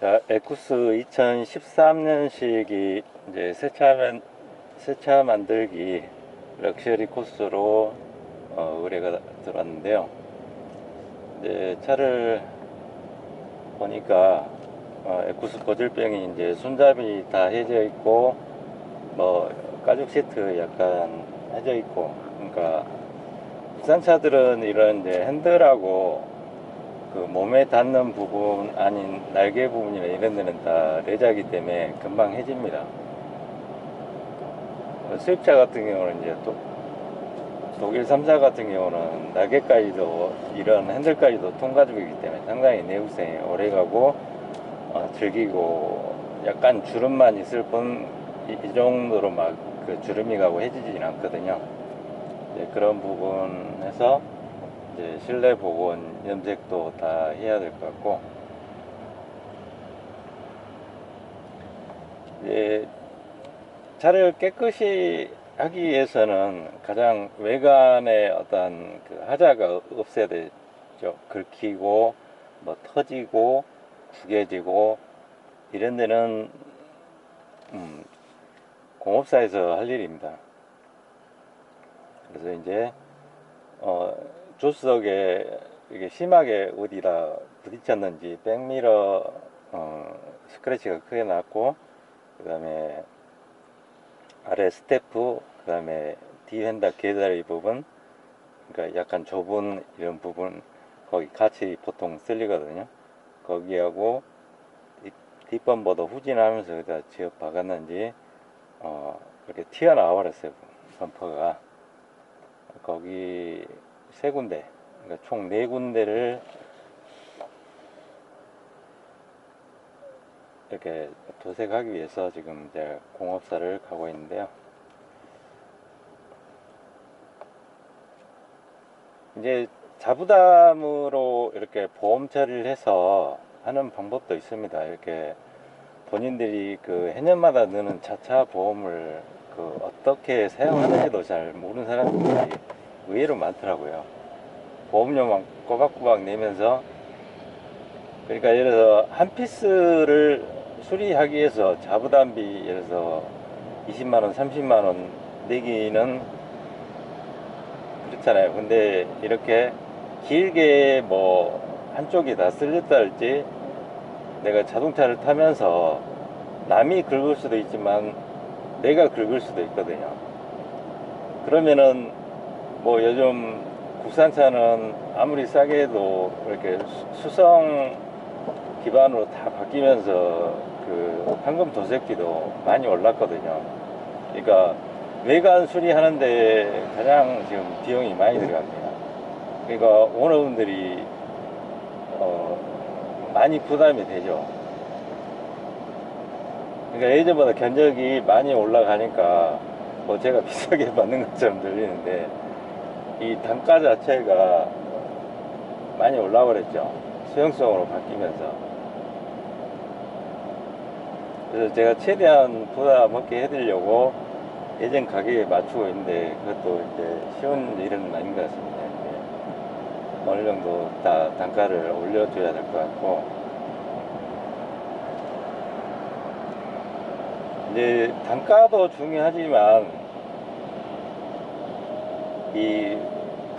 자, 에쿠스 2013년식이 이제 새차 만들기 럭셔리 코스로 의뢰가 들어왔는데요. 이제 차를 보니까 에쿠스 고질병이 이제 손잡이 다 해져 있고, 뭐 가죽 시트 약간 해져 있고, 그러니까 국산 차들은 이런 이제 핸들하고 그 몸에 닿는 부분 아닌 날개 부분이나 이런 데는 다 레자기 때문에 금방 해집니다. 수입차 같은 경우는 이제 또 독일 3사 같은 경우는 날개까지도 이런 핸들까지도 통가죽이기 때문에 상당히 내구성이 오래가고 질기고 약간 주름만 있을 뿐 이 정도로 막 그 주름이 가고 해지진 않거든요. 그런 부분에서 이제 실내 복원 염색도 다 해야 될 것 같고, 이제 차를 깨끗이 하기 위해서는 가장 외관에 어떤 그 하자가 없어야 되죠. 긁히고 뭐 터지고 구겨지고 이런 데는 공업사에서 할 일입니다. 그래서 이제 조수석에 이게 심하게 어디다 부딪혔는지 백미러 스크래치가 크게 났고, 그 다음에 아래 스태프, 그 다음에 뒤핸다 계다리 부분, 그러니까 약간 좁은 이런 부분, 거기 같이 보통 쓸리거든요. 거기하고 뒷범버도 후진하면서 여기다 지어 박았는지 이렇게 튀어나와 버렸어요. 범퍼가 거기 세 군데, 그러니까 총 네 군데를 이렇게 도색하기 위해서 지금 이제 공업사를 가고 있는데요. 이제 자부담으로 이렇게 보험 처리를 해서 하는 방법도 있습니다. 이렇게 본인들이 그 해년마다 넣는 자차 보험을 그 어떻게 사용하는지도 잘 모르는 사람들이 의외로 많더라고요. 보험료만 꼬박꼬박 내면서, 그러니까 예를 들어서 한 피스를 수리하기 위해서 자부담비 예를 들어서 20만원 30만원 내기는 그렇잖아요. 근데 이렇게 길게 뭐 한쪽이 다 쓸렸다 할지, 내가 자동차를 타면서 남이 긁을 수도 있지만 내가 긁을 수도 있거든요. 그러면은 뭐 요즘 국산차는 아무리 싸게 해도 이렇게 수성 기반으로 다 바뀌면서 그 황금 도색비도 많이 올랐거든요. 그러니까 외관 수리하는데 가장 지금 비용이 많이 들어갑니다. 그러니까 오너분들이 많이 부담이 되죠. 그러니까 예전보다 견적이 많이 올라가니까 뭐 제가 비싸게 받는 것처럼 들리는데, 이 단가 자체가 많이 올라버렸죠. 수용성으로 바뀌면서. 그래서 제가 최대한 부담 없게 해드리려고 예전 가격에 맞추고 있는데, 그것도 이제 쉬운 일은 아닌 것 같습니다. 어느 정도 다 단가를 올려줘야 될 것 같고, 이제 단가도 중요하지만 이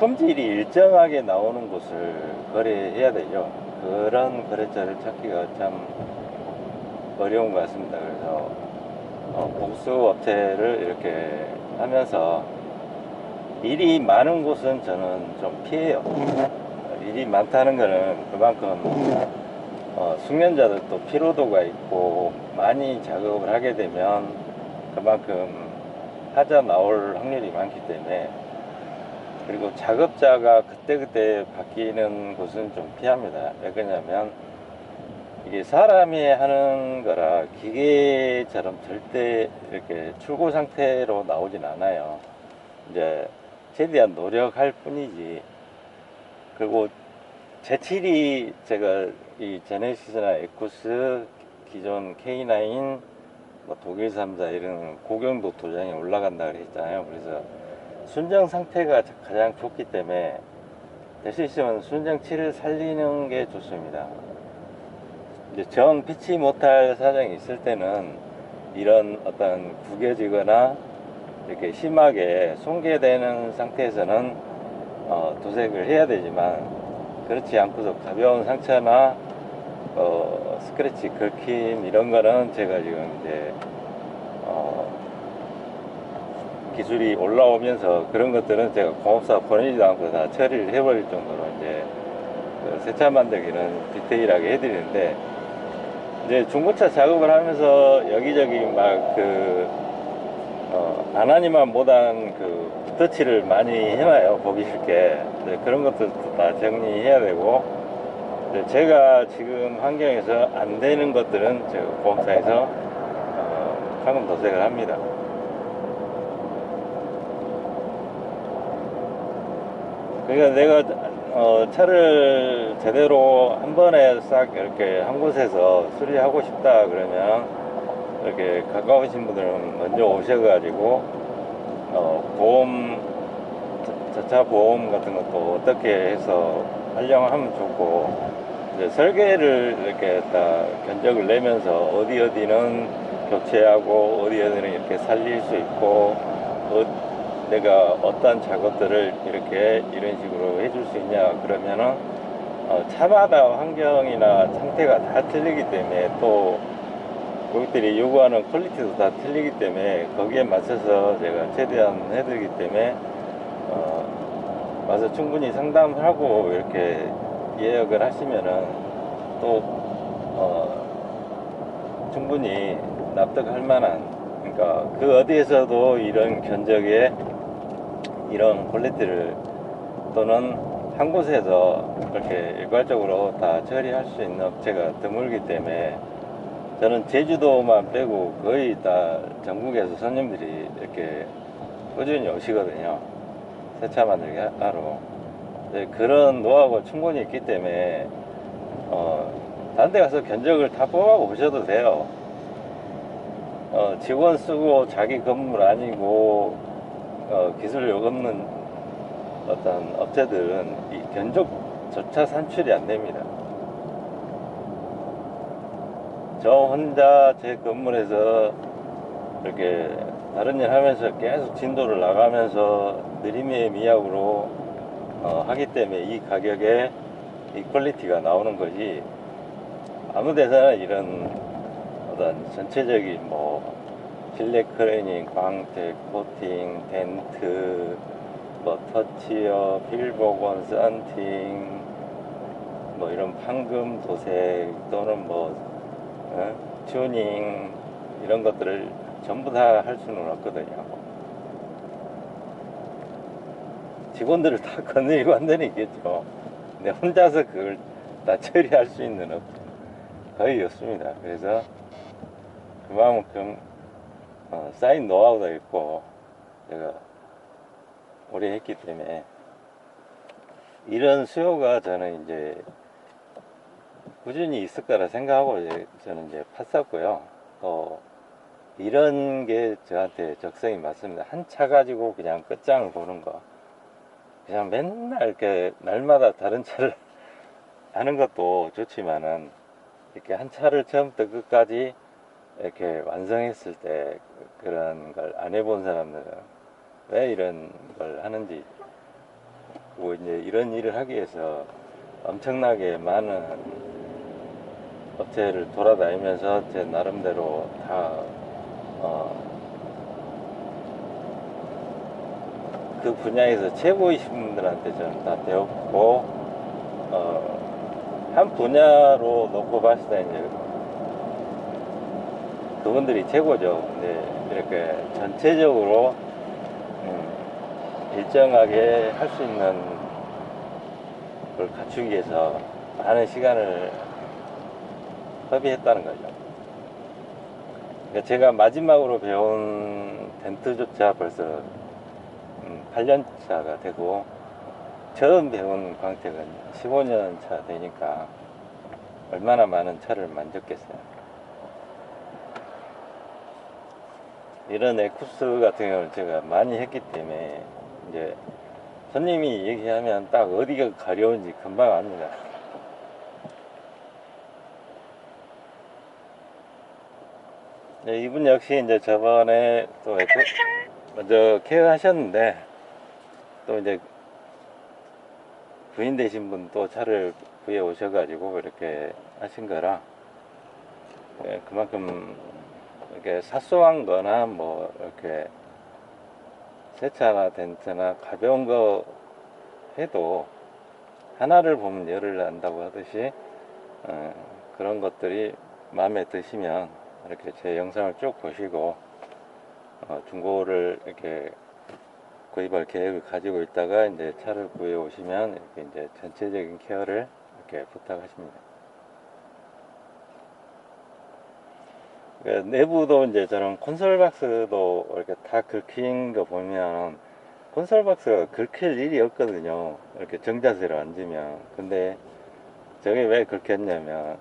품질이 일정하게 나오는 곳을 거래해야 되죠. 그런 거래처를 찾기가 참 어려운 것 같습니다. 그래서 복수 업체를 이렇게 하면서 일이 많은 곳은 저는 좀 피해요. 일이 많다는 거는 그만큼 숙련자들도 피로도가 있고 많이 작업을 하게 되면 그만큼 하자 나올 확률이 많기 때문에, 그리고 작업자가 그때그때 바뀌는 곳은 좀 피합니다. 왜 그러냐면 이게 사람이 하는 거라 기계처럼 절대 이렇게 출고 상태로 나오진 않아요. 이제 최대한 노력할 뿐이지. 그리고 재질이 제가 이 제네시스나 에쿠스, 기존 K9, 뭐 독일 3사 이런 고경도 도장이 올라간다 그랬잖아요. 그래서 순정 상태가 가장 좋기 때문에 될 수 있으면 순정치를 살리는 게 좋습니다. 이제 정 피치 못할 사정이 있을 때는 이런 어떤 구겨지거나 이렇게 심하게 손괴되는 상태에서는 도색을 해야 되지만, 그렇지 않고서 가벼운 상처나 스크래치, 긁힘 이런 거는 제가 지금 이제 기술이 올라오면서 그런 것들은 제가 공업사 보내지도 않고 다 처리를 해버릴 정도로 이제 그 세차 만들기는 디테일하게 해드리는데, 이제 중고차 작업을 하면서 여기저기 막 아나니만 못한 그 붓터치를 많이 해놔요, 보기 싫게. 그런 것들도 다 정리해야 되고, 제가 지금 환경에서 안 되는 것들은 제가 보험사에서 황금 도색을 합니다. 그러니까 내가 차를 제대로 한 번에 싹 이렇게 한 곳에서 수리하고 싶다 그러면 이렇게 가까우신 분들은 먼저 오셔가지고 보험, 자차 보험 같은 것도 어떻게 해서 활용하면 좋고, 이제 설계를 이렇게 딱 견적을 내면서 어디는 교체하고 어디는 이렇게 살릴 수 있고, 내가 어떤 작업들을 이렇게 이런 식으로 해줄 수 있냐 그러면은 차마다 환경이나 상태가 다 틀리기 때문에, 또 고객들이 요구하는 퀄리티도 다 틀리기 때문에 거기에 맞춰서 제가 최대한 해드리기 때문에 와서 충분히 상담하고 이렇게 예약을 하시면은 또 충분히 납득할 만한, 그러니까 그 어디에서도 이런 견적에 이런 퀄리티를 또는 한 곳에서 이렇게 일괄적으로 다 처리할 수 있는 업체가 드물기 때문에, 저는 제주도만 빼고 거의 다 전국에서 손님들이 이렇게 꾸준히 오시거든요, 세차 만들기 하러. 그런 노하우가 충분히 있기 때문에 다른 데 가서 견적을 다 뽑아 보셔도 돼요. 직원 쓰고 자기 건물 아니고 기술력 없는 어떤 업체들은 이 견적조차 산출이 안 됩니다. 저 혼자 제 건물에서 이렇게 다른 일 하면서 계속 진도를 나가면서 느림의 미약으로 하기 때문에 이 가격에 이 퀄리티가 나오는 거지, 아무 데서나 이런 어떤 전체적인 뭐 실내 클리닝, 광택, 코팅, 덴트, 뭐 터치어, 필복원, 썬팅, 뭐 이런 판금 도색 또는 뭐 튜닝 이런 것들을 전부 다 할 수는 없거든요. 직원들을 다 거느리고 한 데는 있겠죠. 근데 혼자서 그걸 다 처리할 수 있는 업체는 거의 없습니다. 그래서 그만큼 쌓인 노하우도 있고 제가 오래 했기 때문에 이런 수요가 저는 이제 꾸준히 있을 거라 생각하고 저는 이제 팠었고요. 또 이런 게 저한테 적성이 맞습니다. 한 차 가지고 그냥 끝장을 보는 거, 그냥 맨날 이렇게 날마다 다른 차를 하는 것도 좋지만은, 이렇게 한 차를 처음부터 끝까지 이렇게 완성했을 때 그런 걸 안 해본 사람들은 왜 이런 걸 하는지, 뭐 이제 이런 일을 하기 위해서 엄청나게 많은 업체를 돌아다니면서 제 나름대로 다 그 분야에서 최고이신 분들한테 저는 다 배웠고, 한 분야로 놓고 봤을 때 이제 그분들이 최고죠. 근데 이렇게 전체적으로 일정하게 할 수 있는 걸 갖추기 위해서 많은 시간을 허비했다는 거죠. 그러니까 제가 마지막으로 배운 덴트조차 벌써 8년 차가 되고, 처음 배운 광택은 15년 차 되니까 얼마나 많은 차를 만졌겠어요. 이런 에쿠스 같은 경우는 제가 많이 했기 때문에 이제 손님이 얘기하면 딱 어디가 가려운지 금방 압니다. 네, 이분 역시 이제 저번에 또 먼저 케어하셨는데 또 이제 부인 되신 분 또 차를 구해 오셔가지고 이렇게 하신 거라, 예, 그만큼 이렇게 사소한 거나 뭐 이렇게 세차나 덴트나 가벼운 거 해도 하나를 보면 열을 난다고 하듯이 그런 것들이 마음에 드시면 이렇게 제 영상을 쭉 보시고 중고를 이렇게 구입할 계획을 가지고 있다가 이제 차를 구해 오시면 이렇게 이제 전체적인 케어를 이렇게 부탁하십니다. 내부도 이제 저런 콘솔 박스도 이렇게 다 긁힌 거 보면 콘솔 박스가 긁힐 일이 없거든요. 이렇게 정자세로 앉으면. 근데 저게 왜 긁혔냐면,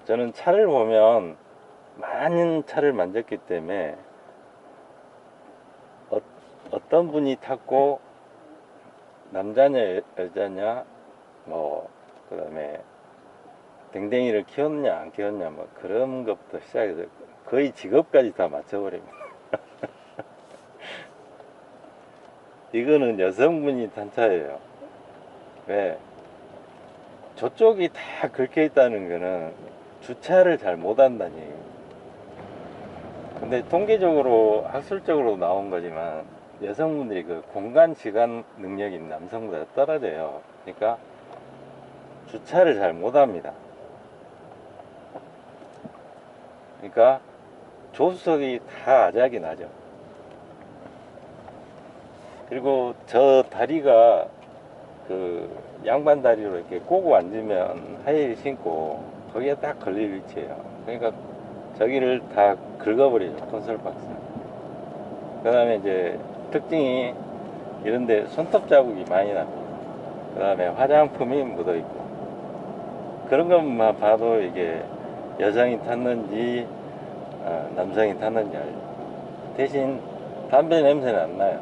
저는 차를 보면 많은 차를 만졌기 때문에 어떤 분이 탔고 남자냐 여자냐 뭐 그 다음에 댕댕이를 키웠냐 안 키웠냐 뭐 그런 것부터 시작해서 거의 직업까지 다 맞춰버립니다. 이거는 여성분이 탄 차예요. 왜? 저쪽이 다 긁혀 있다는 거는 주차를 잘 못한다는 얘기예요. 근데 통계적으로 학술적으로 나온 거지만 여성분들이 그 공간 지각 능력이 남성보다 떨어져요. 그러니까 주차를 잘 못합니다. 그러니까 조수석이 다 아작이 나죠. 그리고 저 다리가 그 양반 다리로 이렇게 꼬고 앉으면 하이힐 신고 거기에 딱 걸릴 위치예요. 그러니까 저기를 다 긁어버리죠, 콘솔 박스. 그 다음에 이제 특징이 이런데 손톱 자국이 많이 납니다. 그 다음에 화장품이 묻어 있고, 그런 것만 봐도 이게 여성이 탔는지 남성이 탔는지 알죠. 대신 담배 냄새는 안 나요.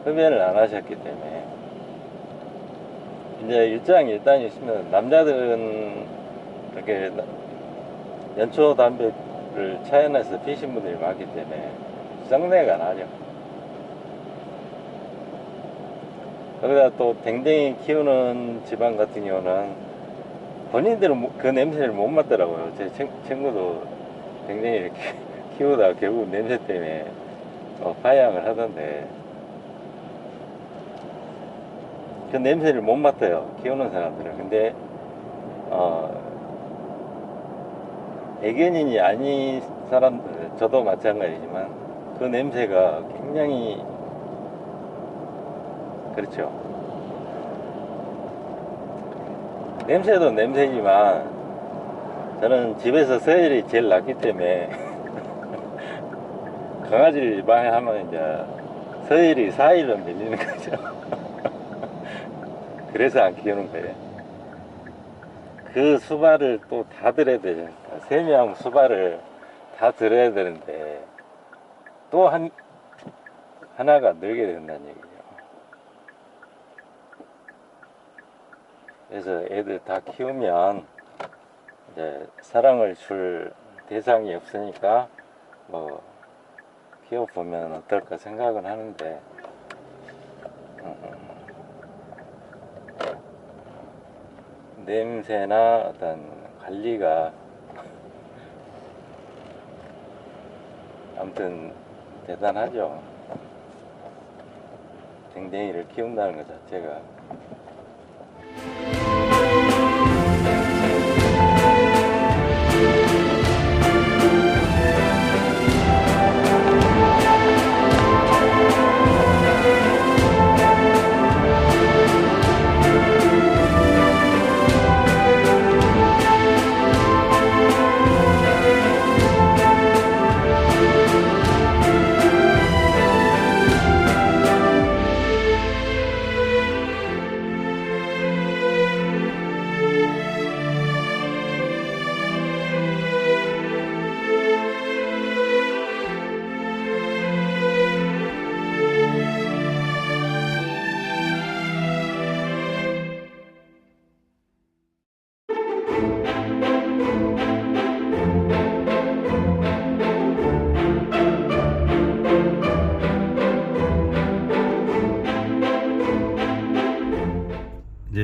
흡연을 안 하셨기 때문에. 이제 일장일단이 있으면 남자들은 이렇게 연초 담배를 차 안에서 피신 분들이 많기 때문에 썩내가 나죠. 거기다 또 댕댕이 키우는 집안 같은 경우는 본인들은 그 냄새를 못 맡더라고요. 제 친구도 댕댕이를 키우다가 결국 냄새 때문에 파양을 하던데, 그 냄새를 못 맡아요, 키우는 사람들은. 근데 애견인이 아닌 사람들, 저도 마찬가지지만 그 냄새가 굉장히, 그렇죠. 냄새도 냄새지만 저는 집에서 서열이 제일 낮기 때문에 강아지를 입양하면 이제 서열이 4일로 밀리는 거죠. 그래서 안 키우는 거예요. 그 수발을 또 다 들어야 되니까, 3명 수발을 다 들어야 되는데 또 하나가 늘게 된다는 얘기죠. 그래서 애들 다 키우면 이제 사랑을 줄 대상이 없으니까 뭐 키워보면 어떨까 생각은 하는데, 냄새나 어떤 관리가 아무튼 대단하죠. 댕댕이를 키운다는 것 자체가.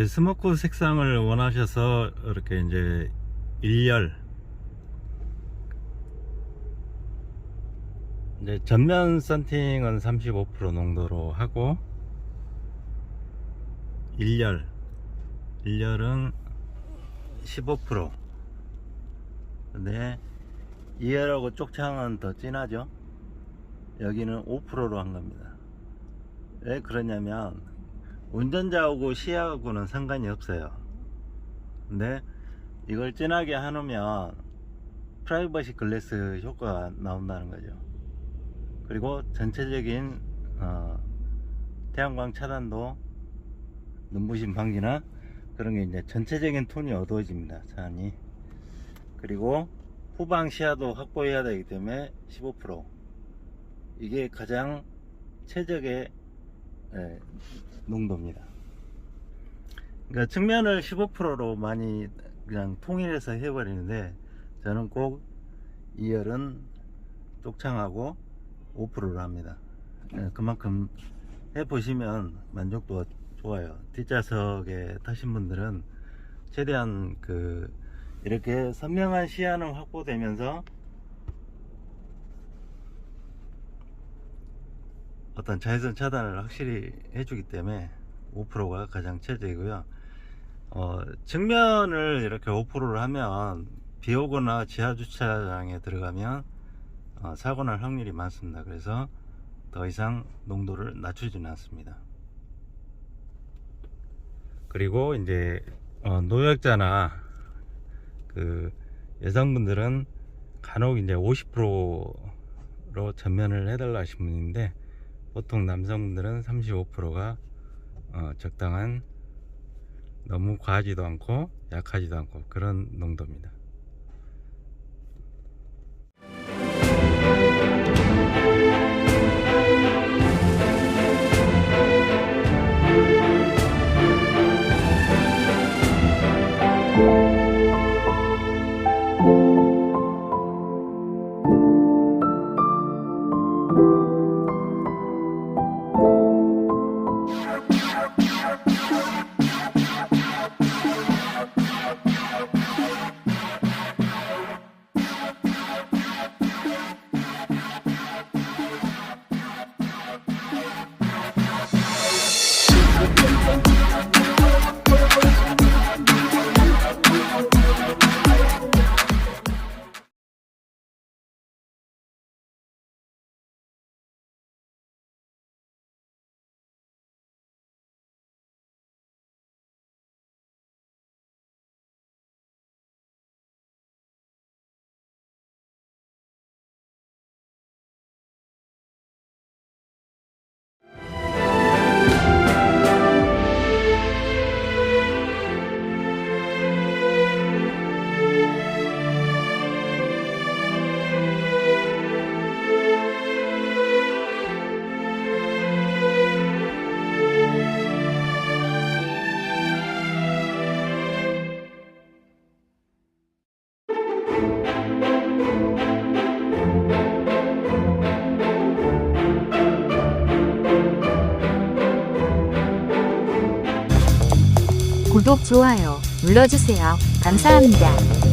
스모크 색상을 원하셔서 이렇게 이제 1열 이제 전면 썬팅은 35% 농도로 하고 1열은 15%. 근데 2열하고 쪽창은 더 진하죠. 여기는 5%로 한 겁니다. 왜 그러냐면 운전자하고 시야하고는 상관이 없어요. 근데 이걸 진하게 해놓으면 프라이버시 글래스 효과가 나온다는 거죠. 그리고 전체적인 태양광 차단도, 눈부심 방지나 그런 게 이제 전체적인 톤이 어두워집니다, 차 안이. 그리고 후방 시야도 확보해야 되기 때문에 15%. 이게 가장 최적의 농도입니다. 그러니까 측면을 15%로 많이 그냥 통일해서 해버리는데, 저는 꼭 2열은 쪽창하고 5%로 합니다. 그만큼 해보시면 만족도가 좋아요. 뒷좌석에 타신 분들은 최대한 이렇게 선명한 시야는 확보되면서 어떤 자외선 차단을 확실히 해주기 때문에 5%가 가장 최저이고요. 측면을 이렇게 5%를 하면 비 오거나 지하 주차장에 들어가면 사고 날 확률이 많습니다. 그래서 더 이상 농도를 낮추지는 않습니다. 그리고 이제 노약자나 여성분들은 간혹 이제 50%로 전면을 해달라 하신 분인데, 보통 남성분들은 35%가 적당한, 너무 과하지도 않고 약하지도 않고 그런 농도입니다. 구독, 좋아요 눌러주세요. 감사합니다.